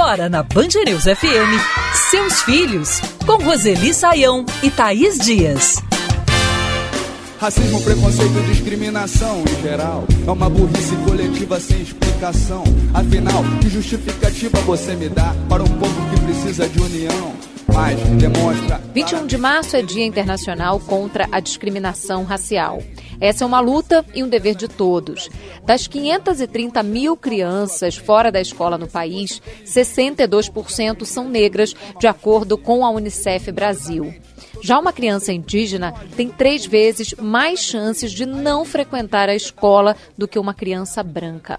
Agora na Band News FM, Seus Filhos, com Roseli Saião e Thaís Dias. Racismo, preconceito, discriminação em geral é uma burrice coletiva sem explicação. Afinal, que justificativa você me dá para um povo que precisa de união? Mas demonstra... 21 de março é Dia Internacional contra a Discriminação Racial. Essa é uma luta e um dever de todos. Das 530 mil crianças fora da escola no país, 62% são negras, de acordo com a Unicef Brasil. Já uma criança indígena tem 3 vezes mais chances de não frequentar a escola do que uma criança branca.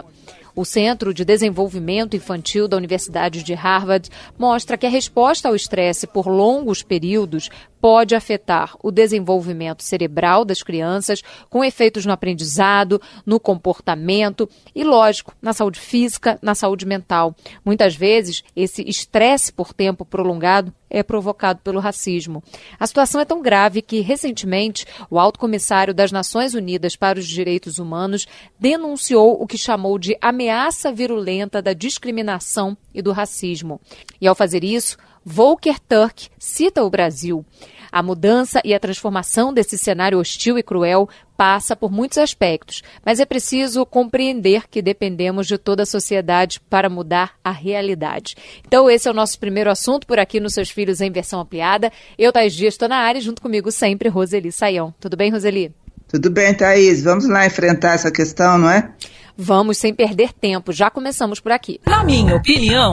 O Centro de Desenvolvimento Infantil da Universidade de Harvard mostra que a resposta ao estresse por longos períodos pode afetar o desenvolvimento cerebral das crianças, com efeitos no aprendizado, no comportamento e, lógico, na saúde física, na saúde mental. Muitas vezes, esse estresse por tempo prolongado é provocado pelo racismo. A situação é tão grave que, recentemente, o Alto Comissário das Nações Unidas para os Direitos Humanos denunciou o que chamou de ameaça virulenta da discriminação e do racismo. E, ao fazer isso, Volker Turk cita o Brasil. A mudança e a transformação desse cenário hostil e cruel passa por muitos aspectos, mas é preciso compreender que dependemos de toda a sociedade para mudar a realidade. Então esse é o nosso primeiro assunto por aqui nos Seus Filhos em versão ampliada. Eu, Thaís Dias, estou na área, junto comigo sempre, Roseli Saião. Tudo bem, Roseli? Tudo bem, Thaís. Vamos lá enfrentar essa questão, não é? Vamos, sem perder tempo. Já começamos por aqui. Na minha opinião...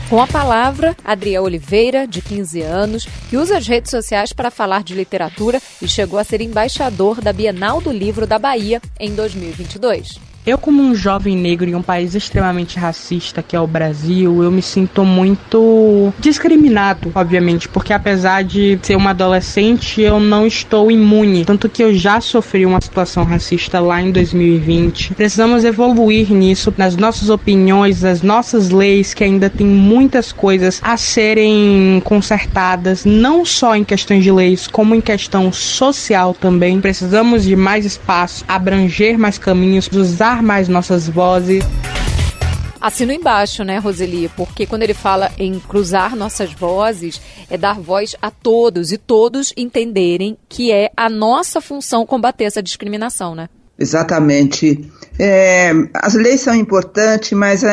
Com a palavra, Adriel Oliveira, de 15 anos, que usa as redes sociais para falar de literatura e chegou a ser embaixador da Bienal do Livro da Bahia em 2022. Eu, como um jovem negro em um país extremamente racista, que é o Brasil, eu me sinto muito discriminado, obviamente, porque apesar de ser uma adolescente, eu não estou imune. Tanto que eu já sofri uma situação racista lá em 2020. Precisamos evoluir nisso, nas nossas opiniões, nas nossas leis, que ainda tem muitas coisas a serem consertadas, não só em questões de leis, como em questão social também. Precisamos de mais espaço, abranger mais caminhos, usar mais nossas vozes. Assino embaixo, né, Roseli? Porque quando ele fala em cruzar nossas vozes, é dar voz a todos e todos entenderem que é a nossa função combater essa discriminação, né? Exatamente. As leis são importantes, mas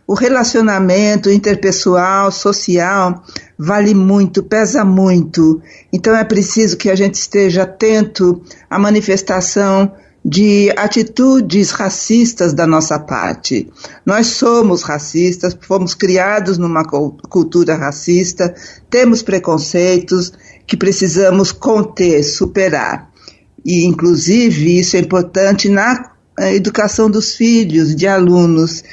o relacionamento interpessoal, social, vale muito, pesa muito. Então é preciso que a gente esteja atento à manifestação de atitudes racistas da nossa parte. Nós somos racistas, fomos criados numa cultura racista, temos preconceitos que precisamos conter, superar. E, inclusive, isso é importante na educação dos filhos, de alunos.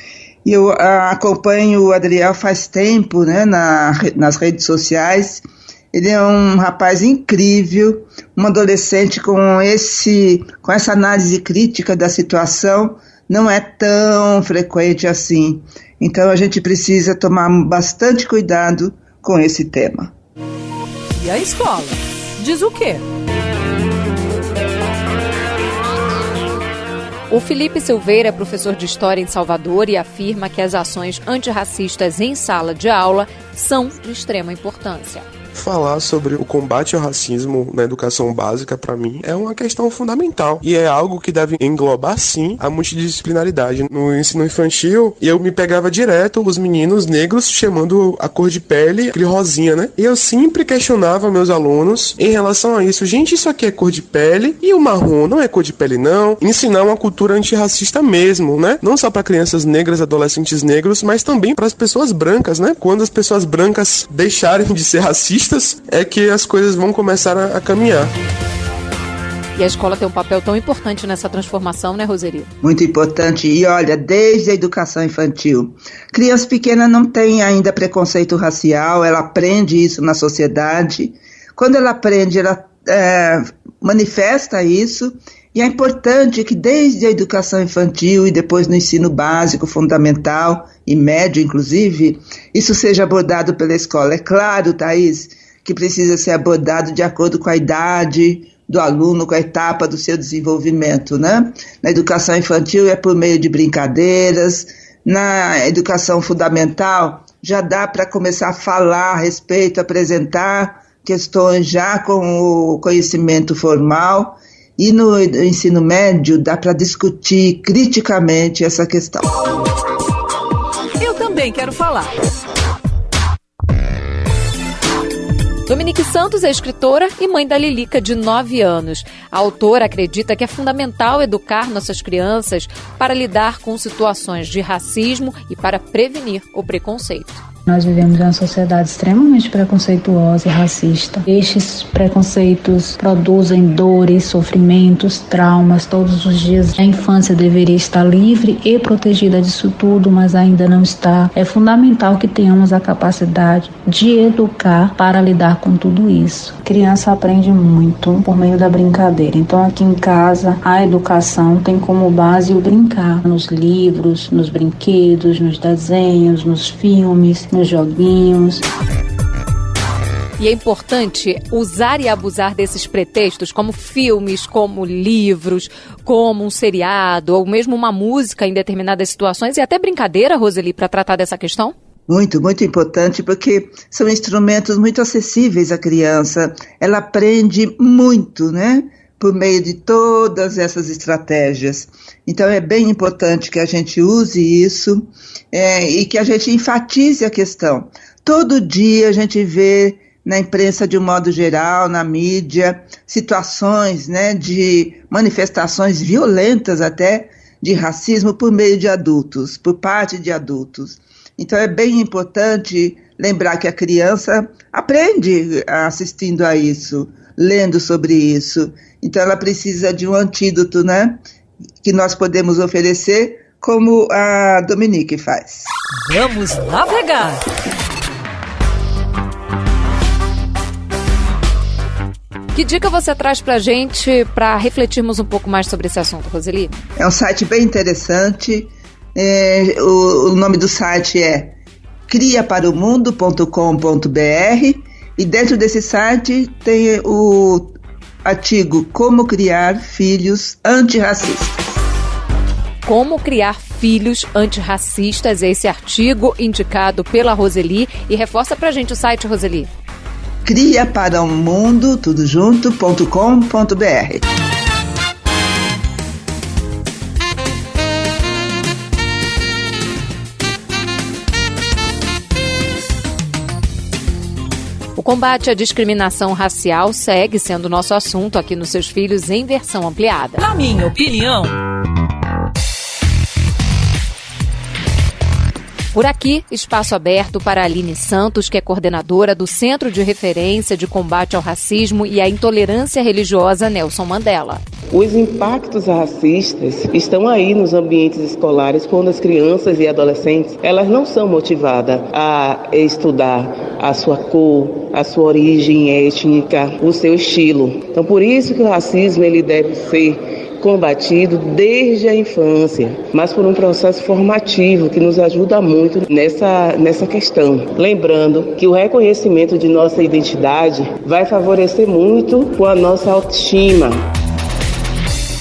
Eu acompanho o Adriel faz tempo, né, nas redes sociais. Ele é um rapaz incrível, um adolescente com essa análise crítica da situação, não é tão frequente assim. Então a gente precisa tomar bastante cuidado com esse tema. E a escola? Diz o quê? O Felipe Silveira é professor de História em Salvador e afirma que as ações antirracistas em sala de aula são de extrema importância. Falar sobre o combate ao racismo na educação básica, para mim, é uma questão fundamental. E é algo que deve englobar, sim, a multidisciplinaridade. No ensino infantil, eu me pegava direto os meninos negros chamando a cor de pele, aquele rosinha, né? E eu sempre questionava meus alunos em relação a isso. Gente, isso aqui é cor de pele e o marrom não é cor de pele, não. Ensinar uma cultura antirracista mesmo, né? Não só para crianças negras, adolescentes negros, mas também para as pessoas brancas, né? Quando as pessoas brancas deixarem de ser racistas, é que as coisas vão começar a caminhar. E a escola tem um papel tão importante nessa transformação, né, Roseli? Muito importante. E olha, desde a educação infantil. Criança pequena não tem ainda preconceito racial, ela aprende isso na sociedade. Quando ela aprende, ela manifesta isso. E é importante que desde a educação infantil e depois no ensino básico, fundamental e médio, inclusive, isso seja abordado pela escola. É claro, Thaís, que precisa ser abordado de acordo com a idade do aluno, com a etapa do seu desenvolvimento, né? Na educação infantil é por meio de brincadeiras, na educação fundamental já dá para começar a falar a respeito, apresentar questões já com o conhecimento formal, e no ensino médio dá para discutir criticamente essa questão. Eu também quero falar. Dominique Santos é escritora e mãe da Lilica, de 9 anos. A autora acredita que é fundamental educar nossas crianças para lidar com situações de racismo e para prevenir o preconceito. Nós vivemos em uma sociedade extremamente preconceituosa e racista. Estes preconceitos produzem dores, sofrimentos, traumas todos os dias. A infância deveria estar livre e protegida disso tudo, mas ainda não está. É fundamental que tenhamos a capacidade de educar para lidar com tudo isso. A criança aprende muito por meio da brincadeira. Então, aqui em casa, a educação tem como base o brincar. Nos livros, nos brinquedos, nos desenhos, nos filmes, nos joguinhos. E é importante usar e abusar desses pretextos, como filmes, como livros, como um seriado, ou mesmo uma música em determinadas situações, e até brincadeira, Roseli, para tratar dessa questão? Muito, muito importante, porque são instrumentos muito acessíveis à criança. Ela aprende muito, né? Por meio de todas essas estratégias. Então é bem importante que a gente use isso e que a gente enfatize a questão. Todo dia a gente vê na imprensa de um modo geral, na mídia, situações, né, de manifestações violentas até de racismo por meio de adultos, por parte de adultos. Então é bem importante lembrar que a criança aprende assistindo a isso, lendo sobre isso. Então ela precisa de um antídoto, né, que nós podemos oferecer, como a Dominique faz. Vamos navegar! Que dica você traz pra gente para refletirmos um pouco mais sobre esse assunto, Roseli? É um site bem interessante. O nome do site é criaparaomundo.com.br e dentro desse site tem o artigo Como Criar Filhos Antirracistas. Como Criar Filhos Antirracistas é esse artigo indicado pela Roseli. E reforça pra gente o site, Roseli. criaparaomundo, tudo junto.com.br. O combate à discriminação racial segue sendo nosso assunto aqui nos Seus Filhos em versão ampliada. Na minha opinião... Por aqui, espaço aberto para a Aline Santos, que é coordenadora do Centro de Referência de Combate ao Racismo e à Intolerância Religiosa Nelson Mandela. Os impactos racistas estão aí nos ambientes escolares quando as crianças e adolescentes, elas não são motivadas a estudar a sua cor, a sua origem étnica, o seu estilo. Então, por isso que o racismo ele deve ser combatido desde a infância, mas por um processo formativo que nos ajuda muito nessa questão. Lembrando que o reconhecimento de nossa identidade vai favorecer muito com a nossa autoestima.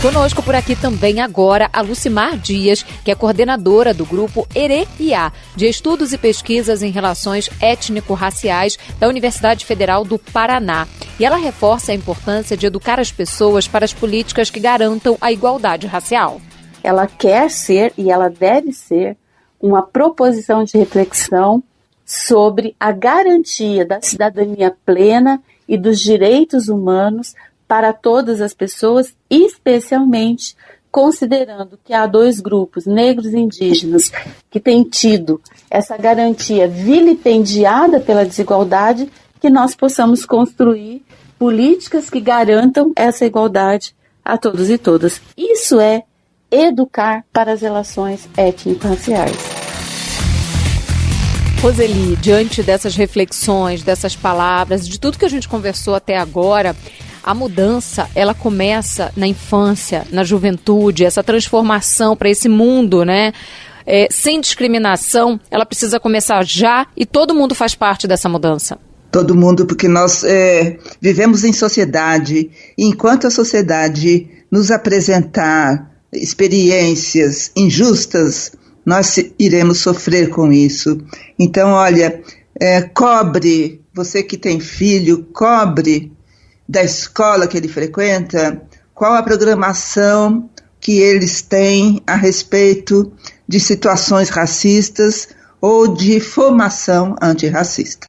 Conosco por aqui também agora a Lucimar Dias, que é coordenadora do grupo ERE-IA, de Estudos e Pesquisas em Relações Étnico-Raciais da Universidade Federal do Paraná. E ela reforça a importância de educar as pessoas para as políticas que garantam a igualdade racial. Ela quer ser e ela deve ser uma proposição de reflexão sobre a garantia da cidadania plena e dos direitos humanos para todas as pessoas, especialmente considerando que há dois grupos, negros e indígenas, que têm tido essa garantia vilipendiada pela desigualdade, que nós possamos construir políticas que garantam essa igualdade a todos e todas. Isso é educar para as relações étnico-raciais. Roseli, diante dessas reflexões, dessas palavras, de tudo que a gente conversou até agora, a mudança, ela começa na infância, na juventude, essa transformação para esse mundo, né? Sem discriminação, ela precisa começar já e todo mundo faz parte dessa mudança. Todo mundo, porque nós vivemos em sociedade, e enquanto a sociedade nos apresentar experiências injustas, nós iremos sofrer com isso. Então, olha, cobre, você que tem filho, cobre da escola que ele frequenta, qual a programação que eles têm a respeito de situações racistas ou de formação antirracista.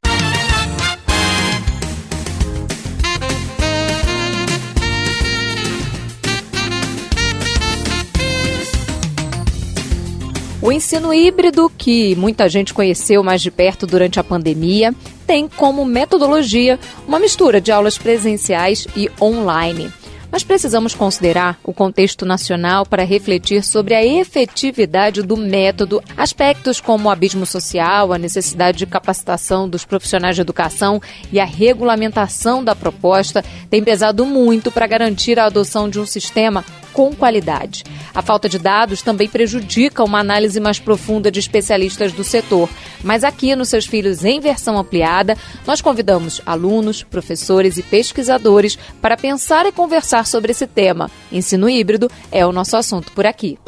O ensino híbrido, que muita gente conheceu mais de perto durante a pandemia, tem como metodologia uma mistura de aulas presenciais e online. Mas precisamos considerar o contexto nacional para refletir sobre a efetividade do método, aspectos como o abismo social, a necessidade de capacitação dos profissionais de educação e a regulamentação da proposta têm pesado muito para garantir a adoção de um sistema com qualidade. A falta de dados também prejudica uma análise mais profunda de especialistas do setor. Mas aqui no Seus Filhos em Versão Ampliada, nós convidamos alunos, professores e pesquisadores para pensar e conversar sobre esse tema. Ensino híbrido é o nosso assunto por aqui.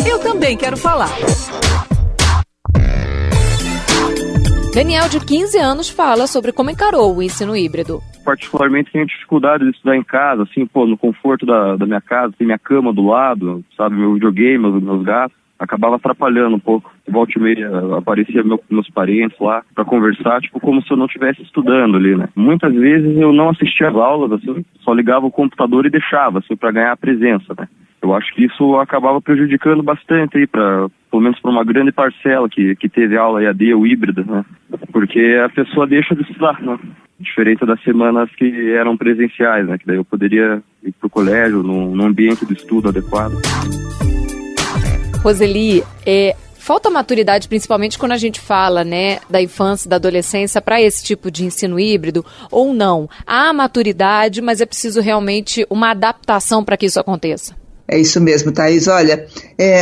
Eu também quero falar. Daniel, de 15 anos, fala sobre como encarou o ensino híbrido. Particularmente tenho dificuldade de estudar em casa, assim, no conforto da minha casa, tem minha cama do lado, sabe, meu videogame, meus gatos, acabava atrapalhando um pouco. Volta e meia aparecia meus parentes lá pra conversar, como se eu não estivesse estudando ali, né. Muitas vezes eu não assistia às aulas, assim, só ligava o computador e deixava, assim, pra ganhar a presença, né. Eu acho que isso acabava prejudicando bastante aí, pelo menos para uma grande parcela que teve aula EAD ou híbrida, né? Porque a pessoa deixa de estudar, né? Diferente das semanas que eram presenciais, né? Que daí eu poderia ir para o colégio, num ambiente de estudo adequado. Roseli, falta maturidade, principalmente quando a gente fala, né, da infância, da adolescência, para esse tipo de ensino híbrido, ou não? Há maturidade, mas é preciso realmente uma adaptação para que isso aconteça. É isso mesmo, Thaís. Olha,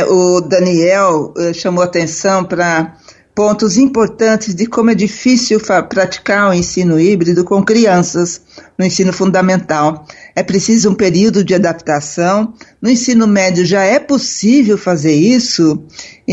o Daniel chamou atenção para pontos importantes de como é difícil praticar o ensino híbrido com crianças no ensino fundamental. É preciso um período de adaptação. No ensino médio já é possível fazer isso,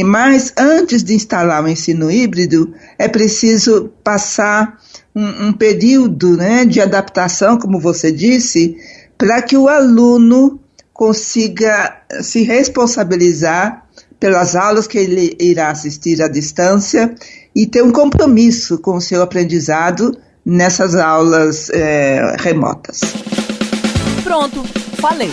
mas antes de instalar o ensino híbrido, é preciso passar um período, né, de adaptação, como você disse, para que o aluno consiga se responsabilizar pelas aulas que ele irá assistir à distância e ter um compromisso com o seu aprendizado nessas aulas remotas. Pronto, falei.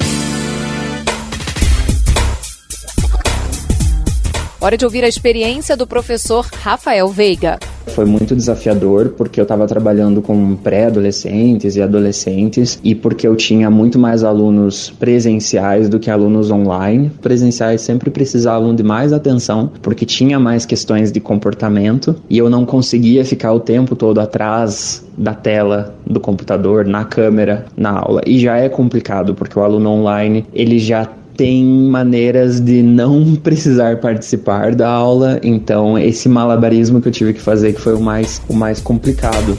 Hora de ouvir a experiência do professor Rafael Veiga. Foi muito desafiador porque eu estava trabalhando com pré-adolescentes e adolescentes e porque eu tinha muito mais alunos presenciais do que alunos online. Presenciais sempre precisavam de mais atenção porque tinha mais questões de comportamento e eu não conseguia ficar o tempo todo atrás da tela do computador, na câmera, na aula. E já é complicado porque o aluno online, ele já tem maneiras de não precisar participar da aula, então esse malabarismo que eu tive que fazer que foi o mais complicado.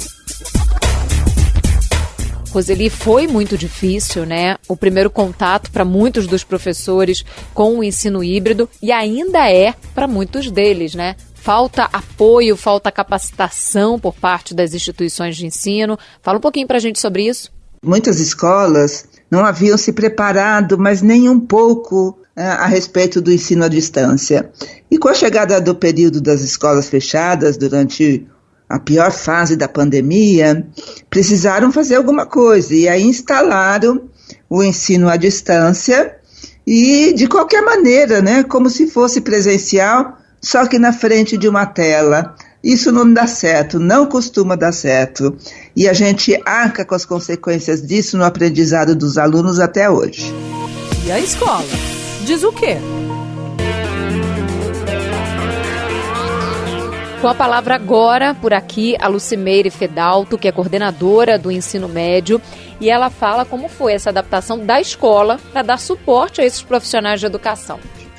Roseli, foi muito difícil, né? O primeiro contato para muitos dos professores com o ensino híbrido e ainda é para muitos deles, né? Falta apoio, falta capacitação por parte das instituições de ensino. Fala um pouquinho para a gente sobre isso. Muitas escolas não haviam se preparado, mas nem um pouco a respeito do ensino à distância. E com a chegada do período das escolas fechadas, durante a pior fase da pandemia, precisaram fazer alguma coisa. E aí instalaram o ensino à distância e, de qualquer maneira, né, como se fosse presencial, só que na frente de uma tela. Isso não dá certo, não costuma dar certo. E a gente arca com as consequências disso no aprendizado dos alunos até hoje. E a escola? Diz o quê? Com a palavra agora, por aqui, a Lucimeire Fedalto, que é coordenadora do ensino médio, e ela fala como foi essa adaptação da escola para dar suporte a esses profissionais de educação.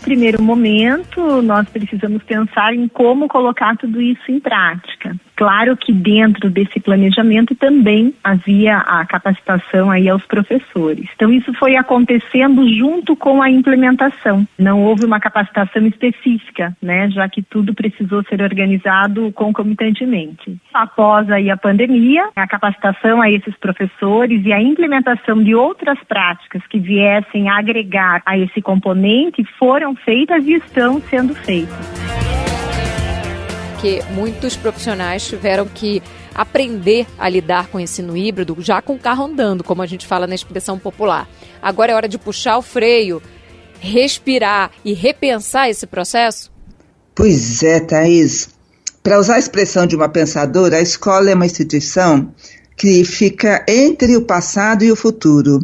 primeiro momento, nós precisamos pensar em como colocar tudo isso em prática. Claro que dentro desse planejamento também havia a capacitação aí aos professores. Então isso foi acontecendo junto com a implementação. Não houve uma capacitação específica, né, já que tudo precisou ser organizado concomitantemente. Após aí a pandemia, a capacitação a esses professores e a implementação de outras práticas que viessem a agregar a esse componente foram feitas e estão sendo feitas. Porque muitos profissionais tiveram que aprender a lidar com o ensino híbrido já com o carro andando, como a gente fala na expressão popular. Agora é hora de puxar o freio, respirar e repensar esse processo? Pois é, Thaís. Para usar a expressão de uma pensadora, a escola é uma instituição que fica entre o passado e o futuro.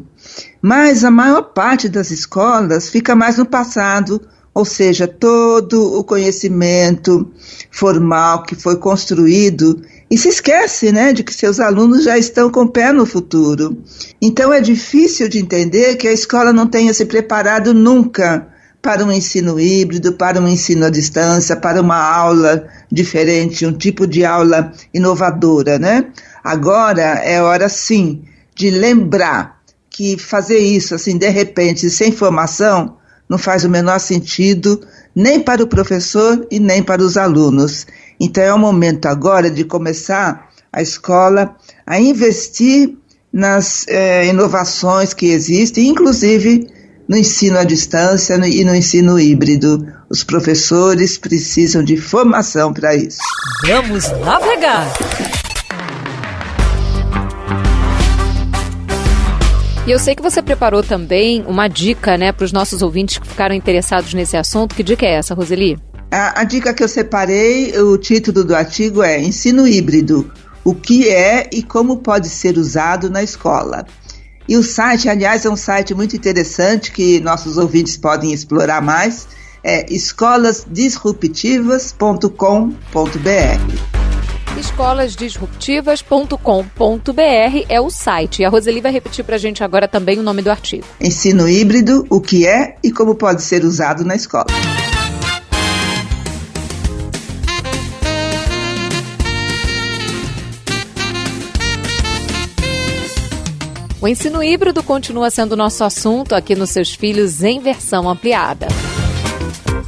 Mas a maior parte das escolas fica mais no passado, ou seja, todo o conhecimento formal que foi construído, e se esquece, né, de que seus alunos já estão com o pé no futuro. Então é difícil de entender que a escola não tenha se preparado nunca para um ensino híbrido, para um ensino à distância, para uma aula diferente, um tipo de aula inovadora, né? Agora é hora, sim, de lembrar que fazer isso, assim, de repente, sem formação, não faz o menor sentido, nem para o professor e nem para os alunos. Então é o momento agora de começar a escola a investir nas inovações que existem, inclusive no ensino à distância e no ensino híbrido. Os professores precisam de formação para isso. Vamos navegar! E eu sei que você preparou também uma dica, né, para os nossos ouvintes que ficaram interessados nesse assunto. Que dica é essa, Roseli? A dica que eu separei, o título do artigo é Ensino Híbrido, o que é e como pode ser usado na escola. E o site, aliás, é um site muito interessante que nossos ouvintes podem explorar mais, é escolasdisruptivas.com.br. escolasdisruptivas.com.br é o site. E a Roseli vai repetir para a gente agora também o nome do artigo. Ensino híbrido, o que é e como pode ser usado na escola. O ensino híbrido continua sendo nosso assunto aqui nos Seus Filhos em versão ampliada.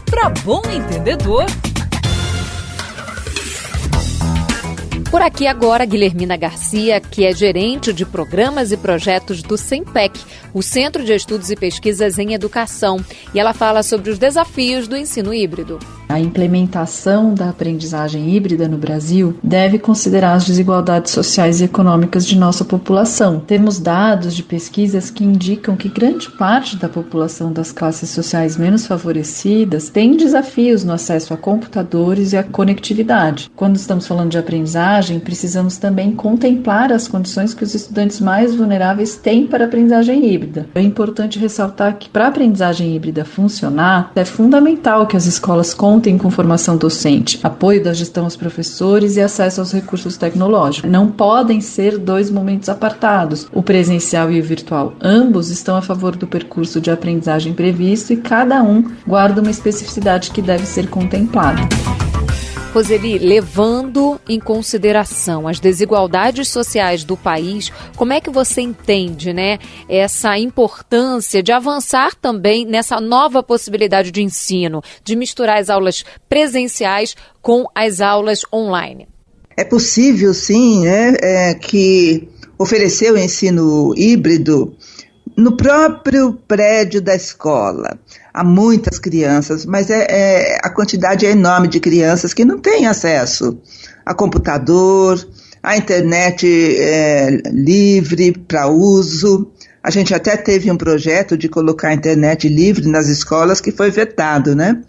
Para bom entendedor... Por aqui agora, Guilhermina Garcia, que é gerente de programas e projetos do CENPEC, o Centro de Estudos e Pesquisas em Educação, e ela fala sobre os desafios do ensino híbrido. A implementação da aprendizagem híbrida no Brasil deve considerar as desigualdades sociais e econômicas de nossa população. Temos dados de pesquisas que indicam que grande parte da população das classes sociais menos favorecidas tem desafios no acesso a computadores e a conectividade. Quando estamos falando de aprendizagem, precisamos também contemplar as condições que os estudantes mais vulneráveis têm para a aprendizagem híbrida. É importante ressaltar que para a aprendizagem híbrida funcionar, é fundamental que as escolas contem com formação docente, apoio da gestão aos professores e acesso aos recursos tecnológicos. Não podem ser dois momentos apartados, o presencial e o virtual. Ambos estão a favor do percurso de aprendizagem previsto e cada um guarda uma especificidade que deve ser contemplada. Roseli, levando em consideração as desigualdades sociais do país, como é que você entende, né, essa importância de avançar também nessa nova possibilidade de ensino, de misturar as aulas presenciais com as aulas online? É possível, sim, né, que oferecer o ensino híbrido no próprio prédio da escola. Há muitas crianças, mas a quantidade é enorme de crianças que não têm acesso a computador, a internet livre para uso. A gente até teve um projeto de colocar a internet livre nas escolas que foi vetado, né?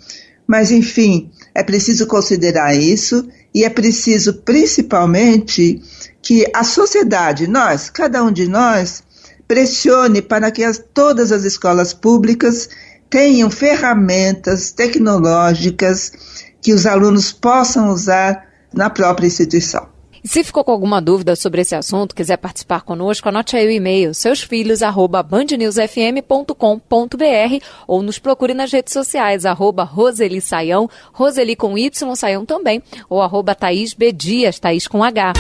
Mas, enfim, é preciso considerar isso e é preciso, principalmente, que a sociedade, nós, cada um de nós, pressione para que todas as escolas públicas tenham ferramentas tecnológicas que os alunos possam usar na própria instituição. E se ficou com alguma dúvida sobre esse assunto, quiser participar conosco, anote aí o e-mail seusfilhos@bandnewsfm.com.br ou nos procure nas redes sociais, @Roseli Saião, Roseli com Y, Saião também, ou @Thaís B. Dias, Thaís com H.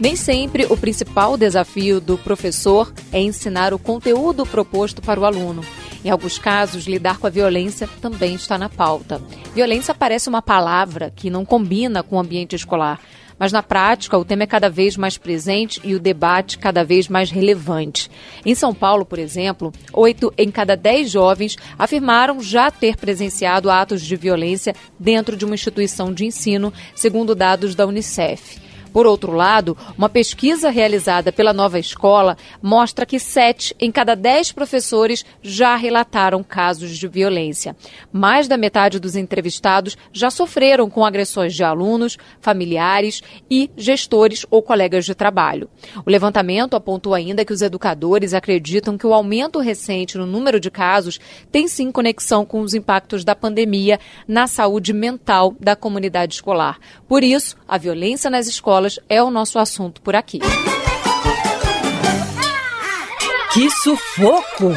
Nem sempre o principal desafio do professor é ensinar o conteúdo proposto para o aluno. Em alguns casos, lidar com a violência também está na pauta. Violência parece uma palavra que não combina com o ambiente escolar, mas na prática o tema é cada vez mais presente e o debate cada vez mais relevante. Em São Paulo, por exemplo, 8 em cada 10 jovens afirmaram já ter presenciado atos de violência dentro de uma instituição de ensino, segundo dados da Unicef. Por outro lado, uma pesquisa realizada pela Nova Escola mostra que 7 em cada 10 professores já relataram casos de violência. Mais da metade dos entrevistados já sofreram com agressões de alunos, familiares e gestores ou colegas de trabalho. O levantamento apontou ainda que os educadores acreditam que o aumento recente no número de casos tem sim conexão com os impactos da pandemia na saúde mental da comunidade escolar. Por isso, a violência nas escolas é o nosso assunto por aqui. Que sufoco!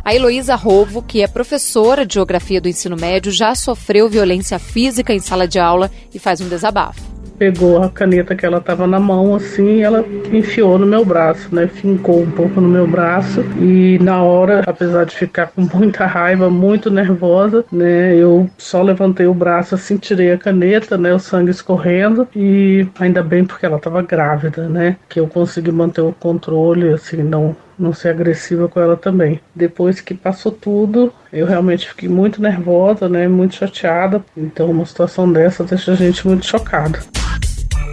A Heloísa Rovo, que é professora de Geografia do ensino médio, já sofreu violência física em sala de aula e faz um desabafo. Pegou a caneta que ela estava na mão, assim, ela enfiou no meu braço, né? Fincou um pouco no meu braço e na hora, apesar de ficar com muita raiva, muito nervosa, né? Eu só levantei o braço, assim, tirei a caneta, né? O sangue escorrendo e ainda bem porque ela estava grávida, né? Que eu consegui manter o controle, assim, não ser agressiva com ela também. Depois que passou tudo, eu realmente fiquei muito nervosa, né? Muito chateada. Então, uma situação dessa deixa a gente muito chocada.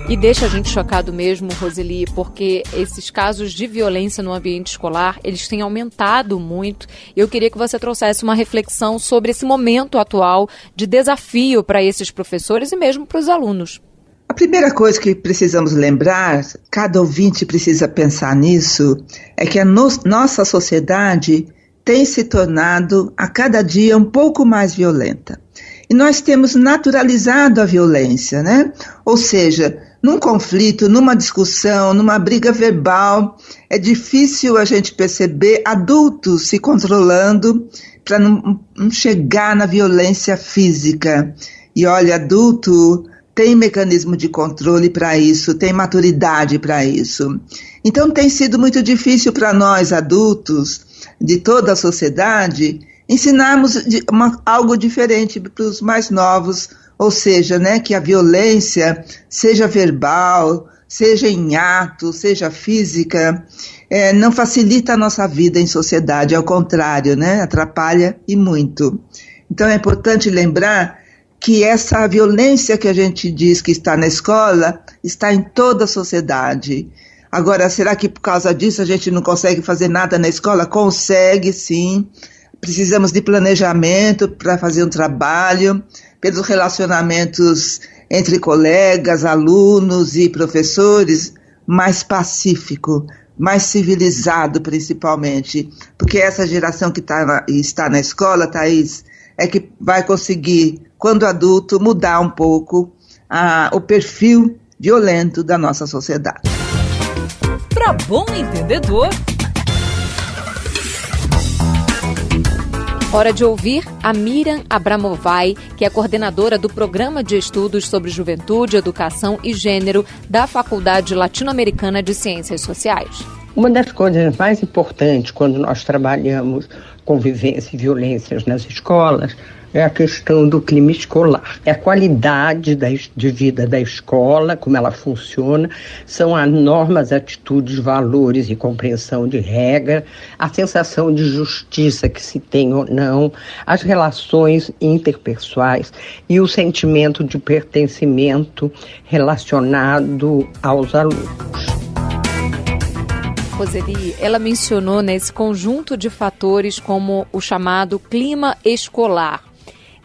E deixa a gente chocado mesmo, Roseli, porque esses casos de violência no ambiente escolar, eles têm aumentado muito. Eu queria que você trouxesse uma reflexão sobre esse momento atual de desafio para esses professores e mesmo para os alunos. A primeira coisa que precisamos lembrar, cada ouvinte precisa pensar nisso, é que a nossa sociedade tem se tornado a cada dia um pouco mais violenta. E nós temos naturalizado a violência, né? Ou seja, num conflito, numa discussão, numa briga verbal, é difícil a gente perceber adultos se controlando para não chegar na violência física. E olha, adulto tem mecanismo de controle para isso, tem maturidade para isso. Então tem sido muito difícil para nós adultos, de toda a sociedade, ensinarmos algo diferente para os mais novos, ou seja, né, que a violência, seja verbal, seja em ato, seja física, não facilita a nossa vida em sociedade, ao contrário, né, atrapalha e muito. Então é importante lembrar que essa violência que a gente diz que está na escola, está em toda a sociedade. Agora, será que por causa disso a gente não consegue fazer nada na escola? Consegue, sim. Precisamos de planejamento para fazer um trabalho, pelos relacionamentos entre colegas, alunos e professores, mais pacífico, mais civilizado principalmente. Porque essa geração que está na escola, Thaís, é que vai conseguir, quando adulto, mudar um pouco o perfil violento da nossa sociedade. Para bom entendedor. Hora de ouvir a Miriam Abramovay, que é coordenadora do Programa de Estudos sobre Juventude, Educação e Gênero da Faculdade Latino-Americana de Ciências Sociais. Uma das coisas mais importantes quando nós trabalhamos convivência e violências nas escolas é a questão do clima escolar. É a qualidade de vida da escola, como ela funciona, são as normas, atitudes, valores e compreensão de regra, a sensação de justiça que se tem ou não, as relações interpessoais e o sentimento de pertencimento relacionado aos alunos. Roseli, ela mencionou nesse conjunto de fatores como o chamado clima escolar.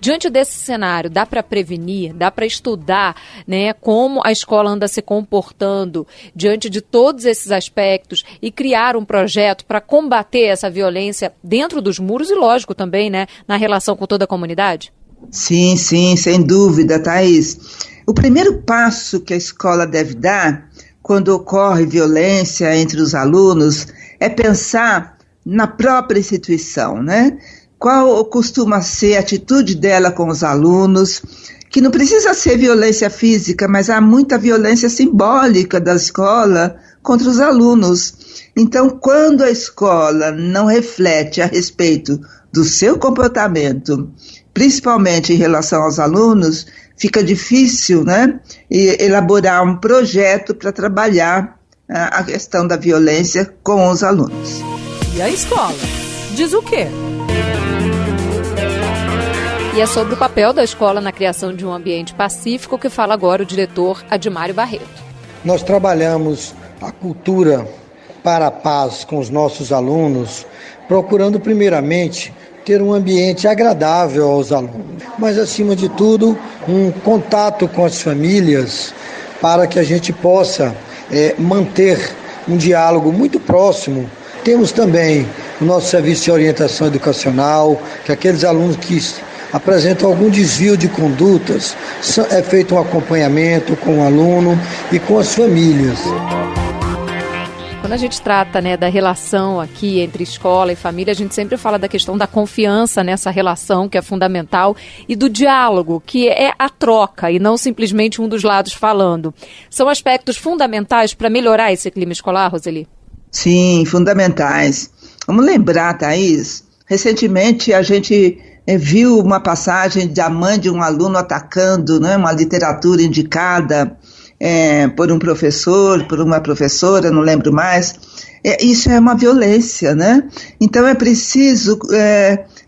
Diante desse cenário, dá para prevenir, dá para estudar, né, como a escola anda se comportando diante de todos esses aspectos e criar um projeto para combater essa violência dentro dos muros e, lógico, também, né, na relação com toda a comunidade? Sim, sem dúvida, Thaís. O primeiro passo que a escola deve dar quando ocorre violência entre os alunos é pensar na própria instituição, né? Qual costuma ser a atitude dela com os alunos, que não precisa ser violência física, mas há muita violência simbólica da escola contra os alunos. Então, quando a escola não reflete a respeito do seu comportamento, principalmente em relação aos alunos, fica difícil, né, elaborar um projeto para trabalhar a questão da violência com os alunos. E a escola? Diz o quê? E é sobre o papel da escola na criação de um ambiente pacífico que fala agora o diretor Admário Barreto. Nós trabalhamos a cultura para a paz com os nossos alunos, procurando primeiramente ter um ambiente agradável aos alunos, mas acima de tudo um contato com as famílias para que a gente possa manter um diálogo muito próximo. Temos também o nosso serviço de orientação educacional, que aqueles alunos que apresentam algum desvio de condutas, é feito um acompanhamento com o aluno e com as famílias. Quando a gente trata, né, da relação aqui entre escola e família, a gente sempre fala da questão da confiança nessa relação, que é fundamental, e do diálogo, que é a troca e não simplesmente um dos lados falando. São aspectos fundamentais para melhorar esse clima escolar, Roseli? Sim, fundamentais. Vamos lembrar, Thaís, recentemente a gente viu uma passagem da mãe de um aluno atacando, né, uma literatura indicada por um professor, por uma professora, não lembro mais. Isso é uma violência, né? Então é preciso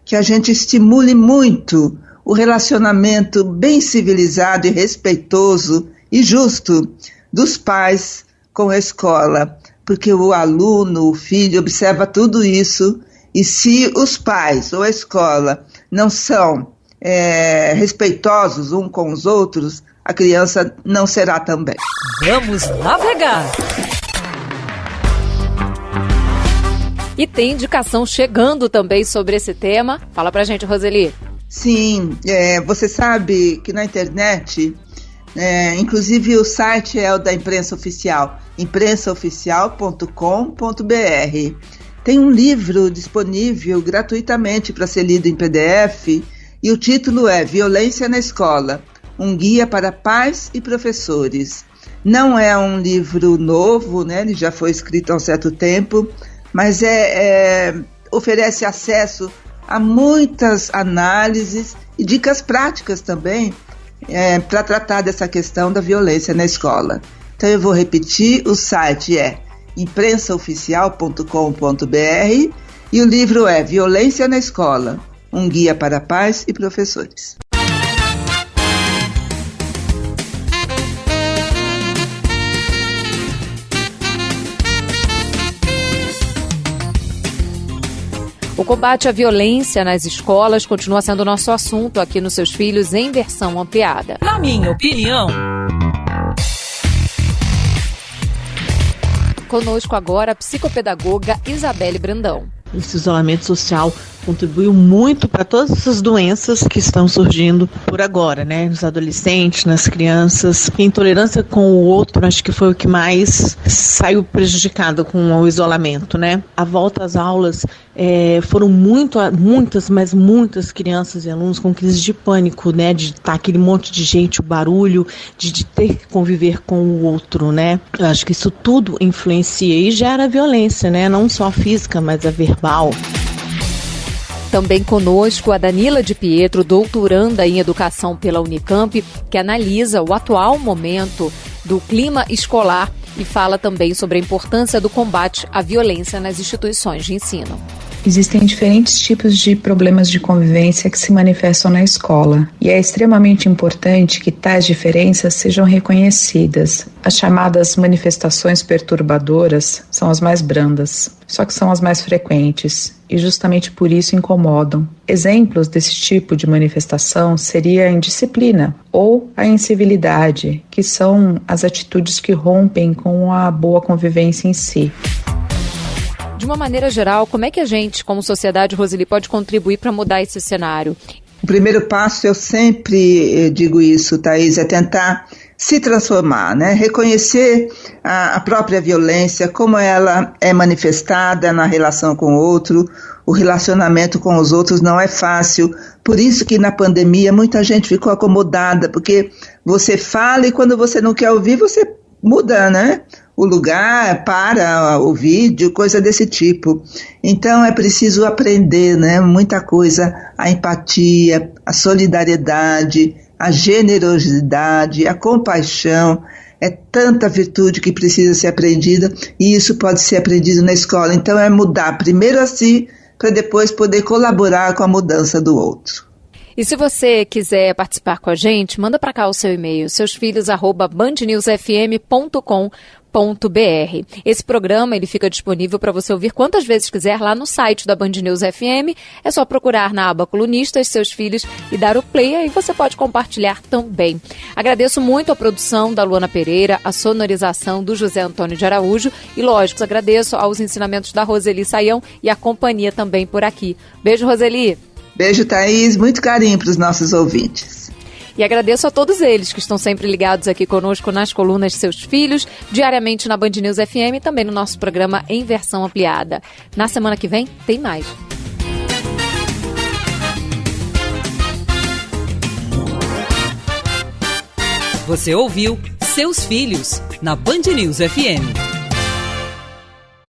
que a gente estimule muito o relacionamento bem civilizado e respeitoso e justo dos pais com a escola, porque o aluno, o filho, observa tudo isso, e se os pais ou a escola não são respeitosos uns com os outros, a criança não será também. Vamos navegar! E tem indicação chegando também sobre esse tema. Fala pra gente, Roseli. Sim, você sabe que na internet, inclusive o site é o da Imprensa Oficial, imprensaoficial.com.br. Tem um livro disponível gratuitamente para ser lido em PDF e o título é Violência na Escola, um guia para pais e professores. Não é um livro novo, né? Ele já foi escrito há um certo tempo, mas oferece acesso a muitas análises e dicas práticas também para tratar dessa questão da violência na escola. Então eu vou repetir, o site é imprensaoficial.com.br e o livro é Violência na Escola, um guia para pais e professores. O combate à violência nas escolas continua sendo nosso assunto aqui nos Seus Filhos em versão ampliada. Na minha opinião. Conosco agora a psicopedagoga Isabelle Brandão. Esse isolamento social contribuiu muito para todas essas doenças que estão surgindo por agora, né? Nos adolescentes, nas crianças. A intolerância com o outro, acho que foi o que mais saiu prejudicado com o isolamento, né? A volta às aulas foram muitas crianças e alunos com crise de pânico, né? De estar aquele monte de gente, o barulho, de ter que conviver com o outro, né? Eu acho que isso tudo influencia e gera violência, né? Não só a física, mas a verbal. Também conosco a Danila de Pietro, doutoranda em Educação pela Unicamp, que analisa o atual momento do clima escolar e fala também sobre a importância do combate à violência nas instituições de ensino. Existem diferentes tipos de problemas de convivência que se manifestam na escola, e é extremamente importante que tais diferenças sejam reconhecidas. As chamadas manifestações perturbadoras são as mais brandas, só que são as mais frequentes, e justamente por isso incomodam. Exemplos desse tipo de manifestação seria a indisciplina ou a incivilidade, que são as atitudes que rompem com a boa convivência em si. De uma maneira geral, como é que a gente, como sociedade, Roseli, pode contribuir para mudar esse cenário? O primeiro passo, eu sempre digo isso, Thaís, é tentar se transformar, né? Reconhecer a própria violência, como ela é manifestada na relação com o outro. O relacionamento com os outros não é fácil, por isso que na pandemia muita gente ficou acomodada, porque você fala e quando você não quer ouvir, você muda, né? O lugar, para o vídeo, coisa desse tipo. Então é preciso aprender, né? Muita coisa, a empatia, a solidariedade, a generosidade, a compaixão. É tanta virtude que precisa ser aprendida e isso pode ser aprendido na escola. Então é mudar primeiro a si, para depois poder colaborar com a mudança do outro. E se você quiser participar com a gente, manda para cá o seu e-mail, seusfilhos@bandnewsfm.com.br. Esse programa ele fica disponível para você ouvir quantas vezes quiser lá no site da Band News FM. É só procurar na aba Colunistas, Seus Filhos e dar o play, aí você pode compartilhar também. Agradeço muito a produção da Luana Pereira, a sonorização do José Antônio de Araújo e, lógico, agradeço aos ensinamentos da Roseli Saião e a companhia também por aqui. Beijo, Roseli! Beijo, Thaís. Muito carinho para os nossos ouvintes. E agradeço a todos eles que estão sempre ligados aqui conosco nas colunas Seus Filhos, diariamente na Band News FM e também no nosso programa em versão ampliada. Na semana que vem, tem mais. Você ouviu Seus Filhos, na Band News FM.